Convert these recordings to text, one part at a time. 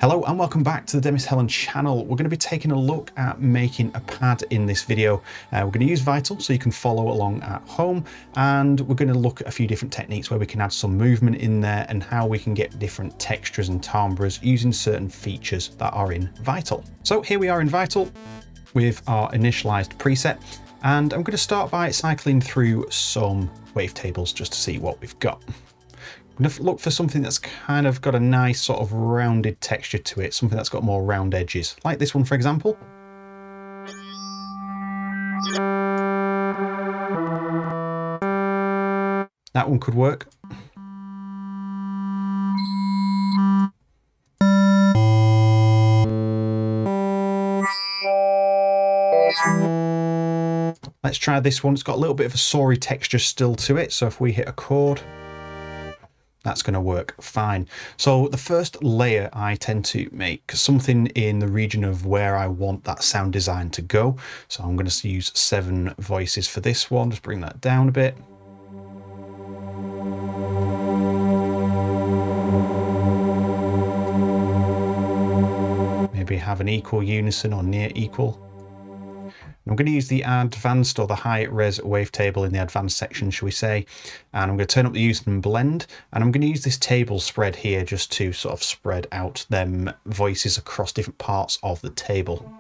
Hello and welcome back to the Demis Hellen channel. We're going to be taking a look at making a pad in this video. We're going to use Vital so you can follow along at home, and we're going to look at a few different techniques where we can add some movement in there and how we can get different textures and timbres using certain features that are in Vital. So here we are in Vital with our initialized preset, and I'm going to start by cycling through some wavetables just to see what we've got. I'm going to look for something that's kind of got a nice sort of rounded texture to it, something that's got more round edges, like this one for example. That one could work. Let's try this one. It's got a little bit of a sorry texture still to it, so if we hit a chord, that's going to work fine. So the first layer I tend to make something in the region of where I want that sound design to go. So I'm going to use 7 voices for this one. Just bring that down a bit. Maybe have an equal unison or near equal. I'm going to use the advanced or the high res wavetable in the advanced section, shall we say, and I'm going to turn up the unison blend, and I'm going to use this table spread here just to sort of spread out them voices across different parts of the table.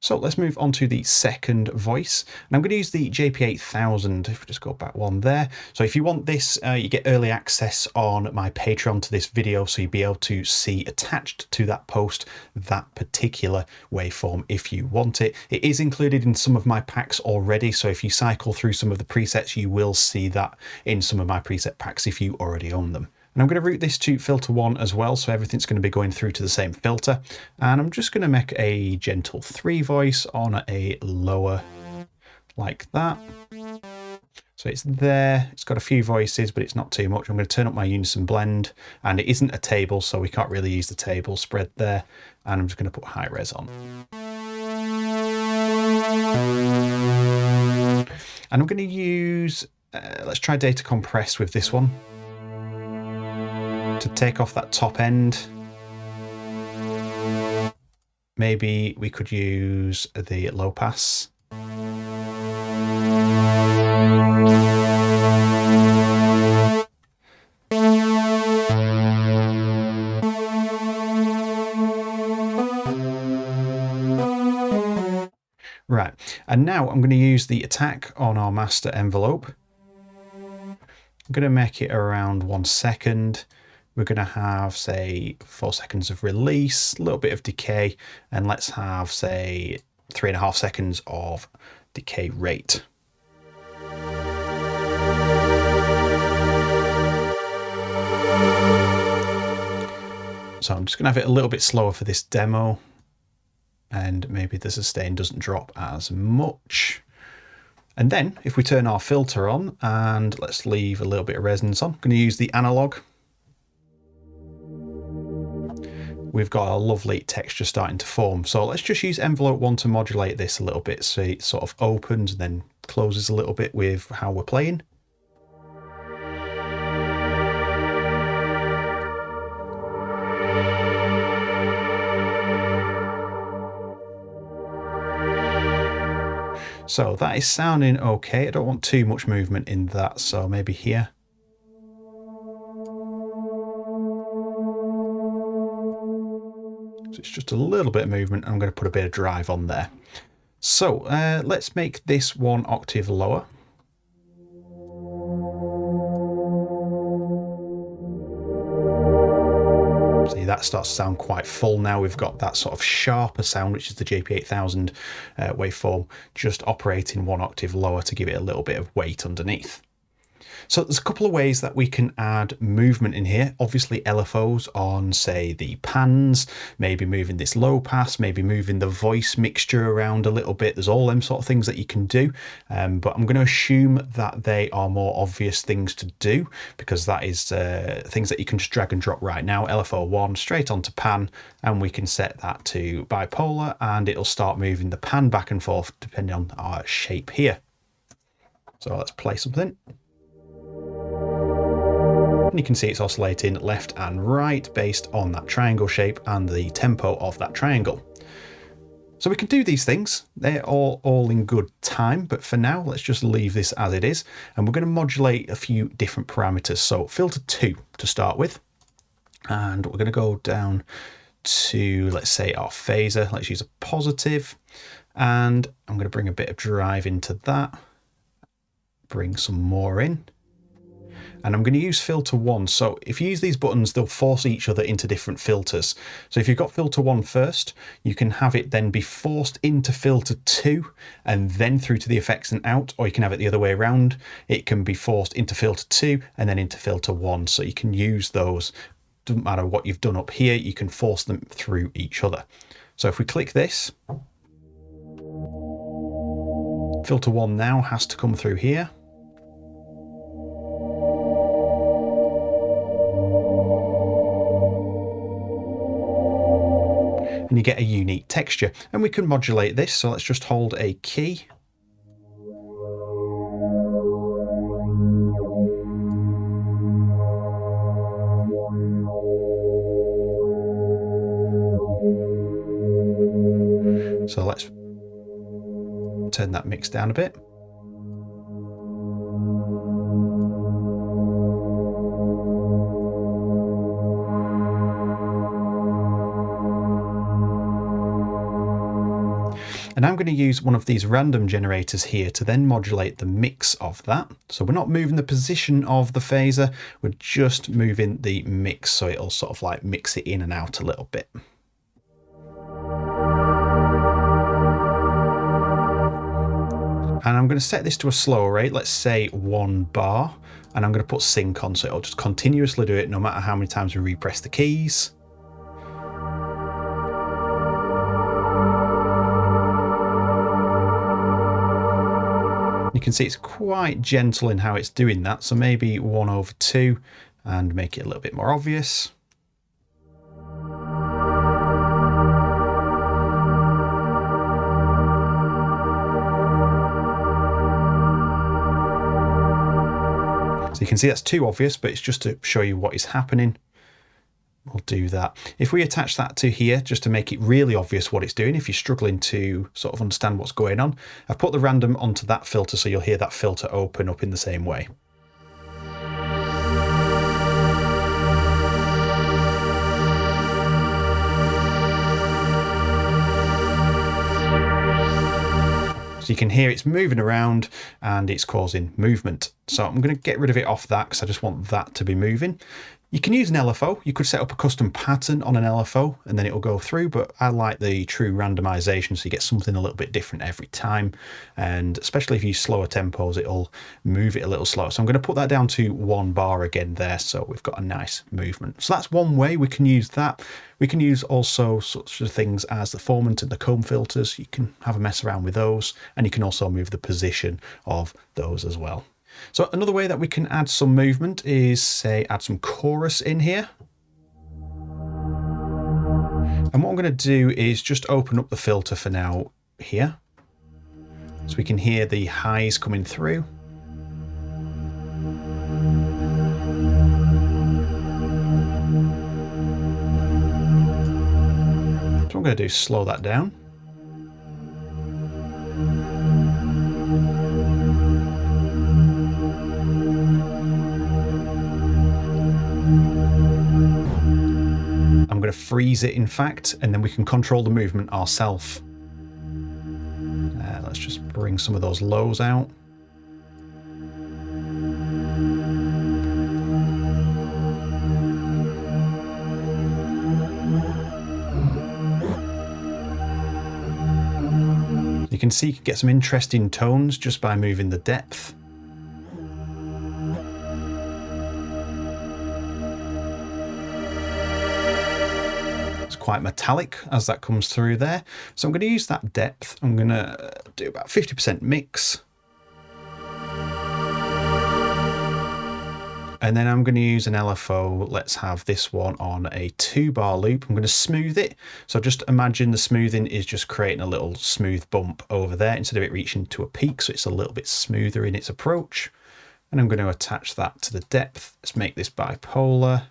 So let's move on to the second voice, and I'm going to use the JP8000. If we just go back one there. So if you want this, you get early access on my Patreon to this video, so you'll be able to see attached to that post that particular waveform if you want it. It is included in some of my packs already, so if you cycle through some of the presets, you will see that in some of my preset packs if you already own them. And I'm going to route this to filter 1 as well, so everything's going to be going through to the same filter. And I'm just going to make a gentle 3 voice on a lower like that. So it's there, it's got a few voices, but it's not too much. I'm going to turn up my unison blend, and it isn't a table, so we can't really use the table spread there. And I'm just going to put high res on. And I'm going to use, let's try data compress with this one, to take off that top end. Maybe we could use the low pass. Right, and now I'm going to use the attack on our master envelope. I'm going to make it around 1 second. We're going to have, say, 4 seconds of release, a little bit of decay, and let's have, say, 3.5 seconds of decay rate. So I'm just going to have it a little bit slower for this demo, and maybe the sustain doesn't drop as much. And then if we turn our filter on, and let's leave a little bit of resonance on, I'm going to use the analog. We've got a lovely texture starting to form. So let's just use envelope 1 to modulate this a little bit, so it sort of opens and then closes a little bit with how we're playing. So that is sounding okay. I don't want too much movement in that, so maybe here. So it's just a little bit of movement. I'm going to put a bit of drive on there. So let's make this 1 octave lower. See, that starts to sound quite full now. We've got that sort of sharper sound, which is the JP8000 waveform, just operating 1 octave lower to give it a little bit of weight underneath. So there's a couple of ways that we can add movement in here. Obviously LFOs on, say, the pans, maybe moving this low pass, maybe moving the voice mixture around a little bit. There's all them sort of things that you can do. But I'm going to assume that they are more obvious things to do, because that is things that you can just drag and drop right now. LFO 1 straight onto pan, and we can set that to bipolar, and it'll start moving the pan back and forth depending on our shape here. So let's play something. And you can see it's oscillating left and right based on that triangle shape and the tempo of that triangle. So we can do these things. They're all in good time, but for now, let's just leave this as it is. And we're going to modulate a few different parameters. So filter 2 to start with. And we're going to go down to, let's say, our phaser. Let's use a positive. And I'm going to bring a bit of drive into that. Bring some more in. And I'm going to use filter 1. So if you use these buttons, they'll force each other into different filters. So if you've got filter 1 first, you can have it then be forced into filter 2 and then through to the effects and out, or you can have it the other way around. It can be forced into filter 2 and then into filter 1. So you can use those. Doesn't matter what you've done up here, you can force them through each other. So if we click this, filter 1 now has to come through here. And you get a unique texture, and we can modulate this. So let's just hold a key. So let's turn that mix down a bit. And I'm going to use one of these random generators here to then modulate the mix of that. So we're not moving the position of the phaser, we're just moving the mix, so it'll sort of like mix it in and out a little bit. And I'm going to set this to a slower rate, let's say 1 bar, and I'm going to put sync on, so it'll just continuously do it no matter how many times we repress the keys. You can see it's quite gentle in how it's doing that, so maybe 1/2 and make it a little bit more obvious. So you can see that's too obvious, but it's just to show you what is happening. We'll do that. If we attach that to here, just to make it really obvious what it's doing, if you're struggling to sort of understand what's going on, I've put the random onto that filter, so you'll hear that filter open up in the same way. So you can hear it's moving around and it's causing movement. So I'm going to get rid of it off that because I just want that to be moving. You can use an LFO. You could set up a custom pattern on an LFO and then it'll go through, but I like the true randomization, so you get something a little bit different every time. And especially if you use slower tempos, it'll move it a little slower. So I'm going to put that down to 1 bar again there, so we've got a nice movement. So that's one way we can use that. We can use also such things as the formant and the comb filters. You can have a mess around with those, and you can also move the position of those as well. So another way that we can add some movement is, say, add some chorus in here. And what I'm going to do is just open up the filter for now here, so we can hear the highs coming through. So what I'm going to do is slow that down. I'm going to freeze it, in fact, and then we can control the movement ourselves. Let's just bring some of those lows out. You can see you can get some interesting tones just by moving the depth. quite metallic as that comes through there. So I'm going to use that depth. I'm going to do about 50% mix. And then I'm going to use an LFO. Let's have this one on a 2-bar loop. I'm going to smooth it. So just imagine the smoothing is just creating a little smooth bump over there instead of it reaching to a peak. So it's a little bit smoother in its approach. And I'm going to attach that to the depth. Let's make this bipolar.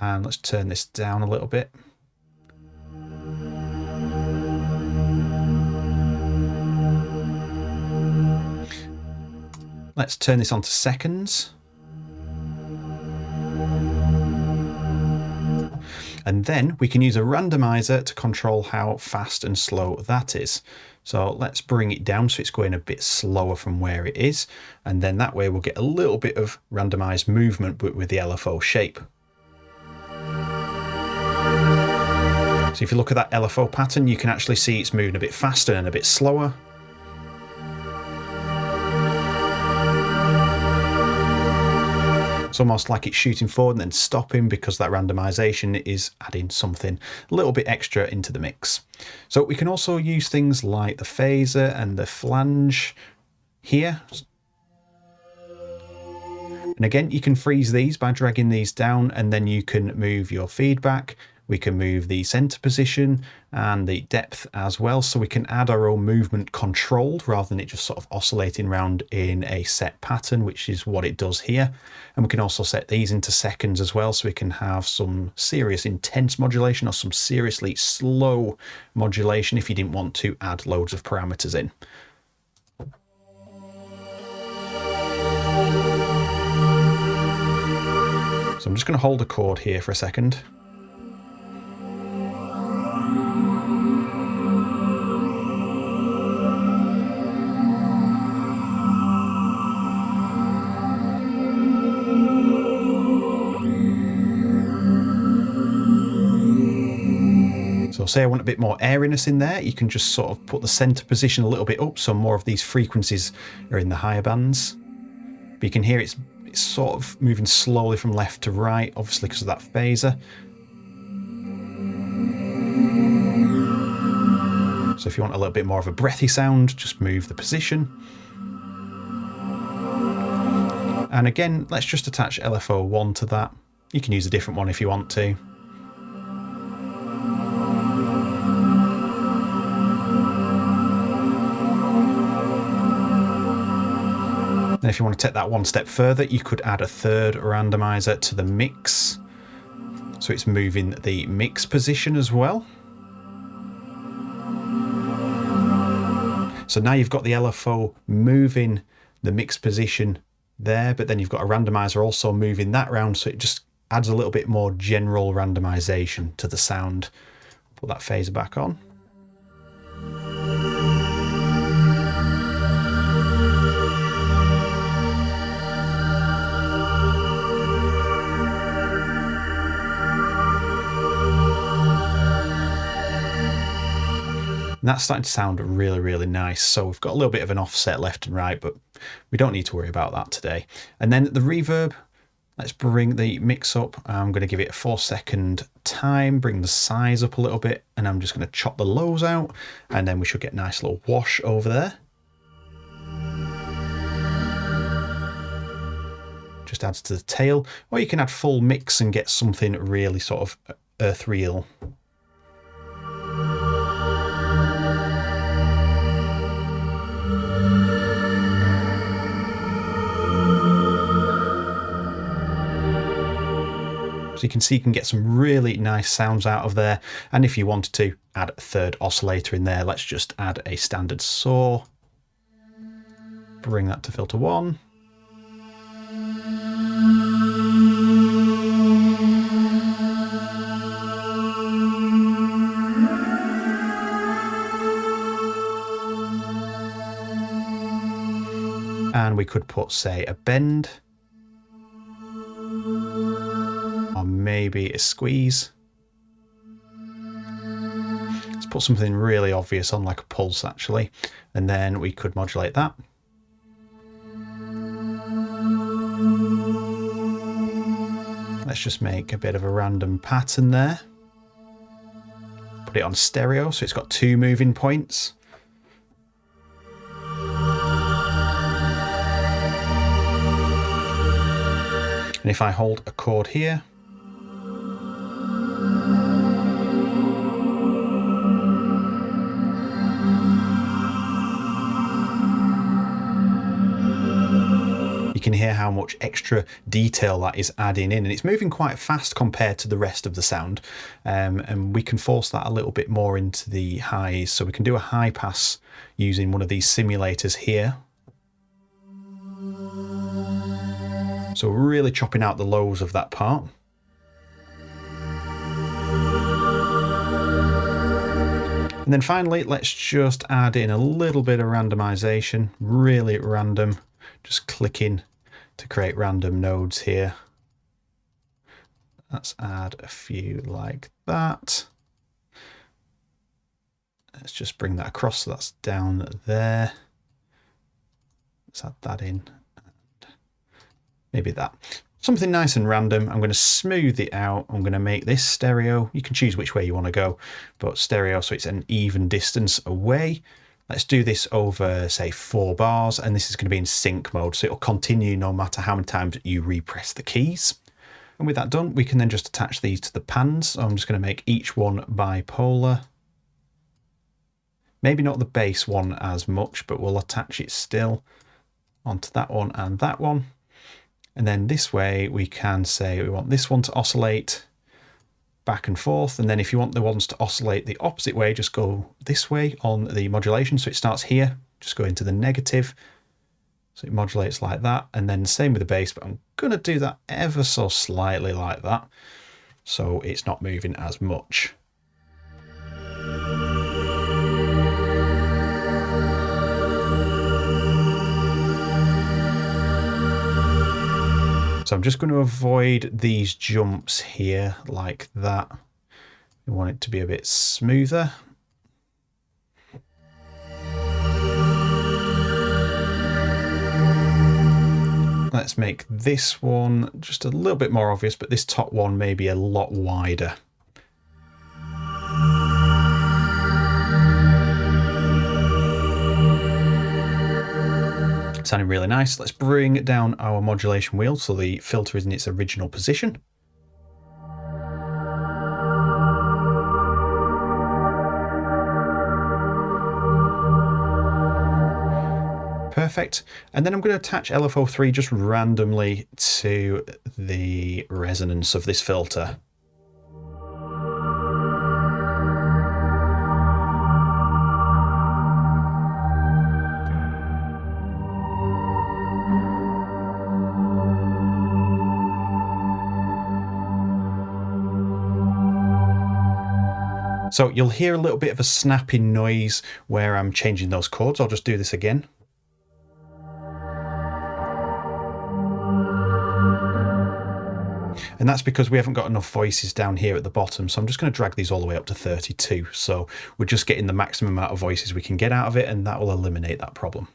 And let's turn this down a little bit. Let's turn this on to seconds. And then we can use a randomizer to control how fast and slow that is. So let's bring it down so it's going a bit slower from where it is. And then that way we'll get a little bit of randomized movement but with the LFO shape. So if you look at that LFO pattern, you can actually see it's moving a bit faster and a bit slower. It's almost like it's shooting forward and then stopping because that randomization is adding something a little bit extra into the mix. So we can also use things like the phaser and the flange here. And again, you can freeze these by dragging these down, and then you can move your feedback. We can move the center position and the depth as well. So we can add our own movement controlled rather than it just sort of oscillating around in a set pattern, which is what it does here. And we can also set these into seconds as well. So we can have some serious intense modulation or some seriously slow modulation if you didn't want to add loads of parameters in. So I'm just going to hold a chord here for a second. So say I want a bit more airiness in there, you can just sort of put the center position a little bit up so more of these frequencies are in the higher bands. But you can hear it's sort of moving slowly from left to right, obviously because of that phaser. So if you want a little bit more of a breathy sound, just move the position. And again, let's just attach LFO1 to that. You can use a different one if you want to. And if you want to take that one step further, you could add a third randomizer to the mix. So it's moving the mix position as well. So now you've got the LFO moving the mix position there, but then you've got a randomizer also moving that round. So it just adds a little bit more general randomization to the sound. Put that phaser back on. And that's starting to sound really, really nice. So we've got a little bit of an offset left and right, but we don't need to worry about that today. And then the reverb, let's bring the mix up. I'm going to give it a 4-second time, bring the size up a little bit, and I'm just going to chop the lows out, and then we should get a nice little wash over there. Just adds to the tail, or you can add full mix and get something really sort of earthreal. So you can see you can get some really nice sounds out of there. And if you wanted to add a third oscillator in there, let's just add a standard saw. Bring that to filter 1. And we could put, say, a bend. Or maybe a squeeze. Let's put something really obvious on, like a pulse actually, and then we could modulate that. Let's just make a bit of a random pattern there. put it on stereo, so it's got 2 moving points. And if I hold a chord here, you can hear how much extra detail that is adding in, and it's moving quite fast compared to the rest of the sound. And we can force that a little bit more into the highs, so we can do a high pass using one of these simulators here. So we're really chopping out the lows of that part. And then finally, let's just add in a little bit of randomization, really random, just clicking to create random nodes here. Let's add a few like that. Let's just bring that across, so that's down there. Let's add that in. Maybe that. Something nice and random. I'm going to smooth it out. I'm going to make this stereo. You can choose which way you want to go, but stereo, so it's an even distance away. Let's do this over, say, 4 bars, and this is going to be in sync mode, so it'll continue no matter how many times you repress the keys. And with that done, we can then just attach these to the pans. So I'm just going to make each one bipolar. Maybe not the bass one as much, but we'll attach it still onto that one and that one. And then this way we can say we want this one to oscillate back and forth. And then if you want the ones to oscillate the opposite way, just go this way on the modulation. So it starts here, just go into the negative. So it modulates like that. And then same with the bass, but I'm going to do that ever so slightly like that, so it's not moving as much. So I'm just going to avoid these jumps here like that. We want it to be a bit smoother. Let's make this one just a little bit more obvious, but this top one may be a lot wider. Sounding really nice. Let's bring down our modulation wheel so the filter is in its original position. Perfect. And then I'm going to attach LFO3 just randomly to the resonance of this filter. So you'll hear a little bit of a snapping noise where I'm changing those chords. I'll just do this again. And that's because we haven't got enough voices down here at the bottom. So I'm just going to drag these all the way up to 32. So we're just getting the maximum amount of voices we can get out of it, and that will eliminate that problem.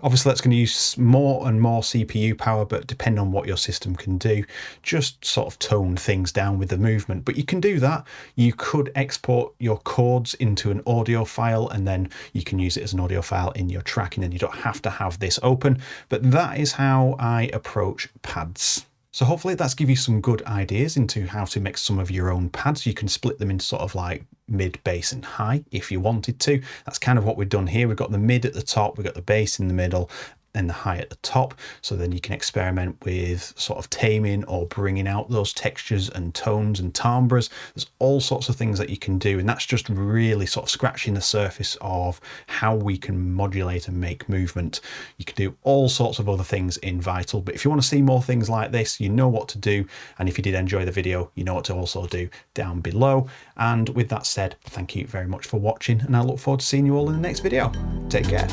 Obviously that's going to use more and more CPU power, but depending on what your system can do, just sort of tone things down with the movement. But you can do that. You could export your chords into an audio file, and then you can use it as an audio file in your tracking, and you don't have to have this open. But that is how I approach pads. So hopefully that's give you some good ideas into how to make some of your own pads. You can split them into sort of like mid, bass and high if you wanted to. That's kind of what we've done here. We've got the mid at the top, we've got the bass in the middle, and the high at the top. So then you can experiment with sort of taming or bringing out those textures and tones and timbres. There's all sorts of things that you can do, and that's just really sort of scratching the surface of how we can modulate and make movement. You can do all sorts of other things in Vital, but if you want to see more things like this, you know what to do. And if you did enjoy the video, you know what to also do down below. And with that said, thank you very much for watching, and I look forward to seeing you all in the next video. Take care.